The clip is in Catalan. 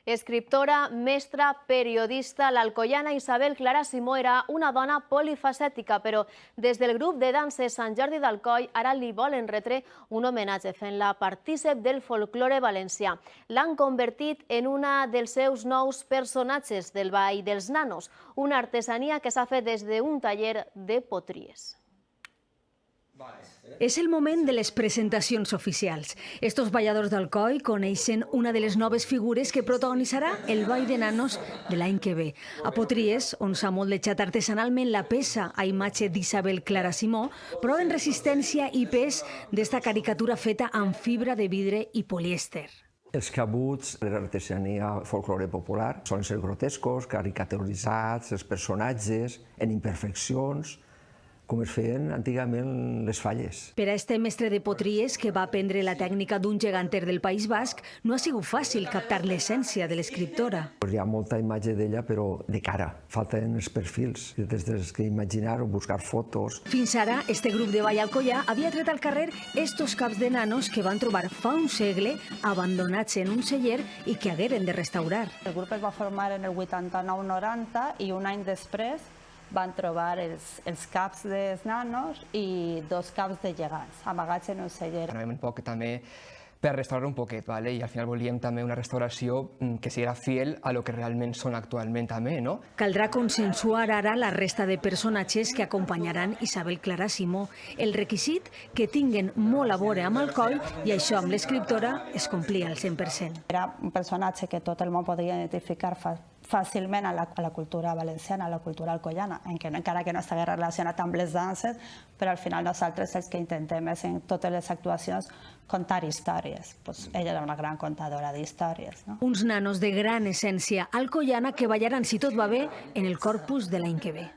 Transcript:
Escriptora, mestra, periodista, l'alcoiana Isabel Clara Simó era una dona polifacètica, però des del grup de danses Sant Jordi d'Alcoi ara li volen retre un homenatge fent-la partícip del folklore valencià. L'han convertit en una dels seus nous personatges del Ball dels Nanos, una artesania que s'ha fet des d'un taller de potries. És el moment de les presentacions oficials. Estos balladors d'Alcoi coneixen una de les noves figures que protagonitzarà el Ball de Nanos de l'any que ve. A Potries, on s'ha moldejat artesanalment la peça a imatge d'Isabel Clara Simó, proven resistència i pes d'esta caricatura feta amb fibra de vidre i polièster. Els cabuts de l'artesania folklore popular solen ser grotescos, caricaturitzats, els personatges en imperfeccions, com es feien antigament les falles. Per a este mestre de potries, que va aprendre la tècnica d'un geganter del País Basc, no ha sigut fàcil captar l'essència de l'escriptora. Hi ha molta imatge d'ella, però de cara. Falten els perfils, des dels que imaginar o buscar fotos. Fins ara, este grup de ball alcoià havia tret al carrer estos caps de nanos que van trobar fa un segle abandonats en un celler i que hagueren de restaurar. El grup es va formar en el 89-90 i un any després van trobar els caps dels nanos i dos caps de gegants amagats en un celler. Un poc també per restaurar un poquet, i al final volíem també una restauració que sigui fiel a lo que realment són actualment també, no? Caldrà consensuar ara la resta de personatges que acompanyaran Isabel Clara Simó. El requisit que tinguen molt a veure amb Alcoi i això amb l'escriptora es complia al 100%. Era un personatge que tot el món podria identificar fàcilment a la cultura valenciana, a la cultura alcoiana, encara que no estigui relacionat amb les danses, però al final nosaltres els que intentem és en totes les actuacions contar històries. Ella era una gran contadora d'històries. Uns nanos de gran essència alcoiana que ballaran, si tot va bé, en el Corpus de l'any que ve.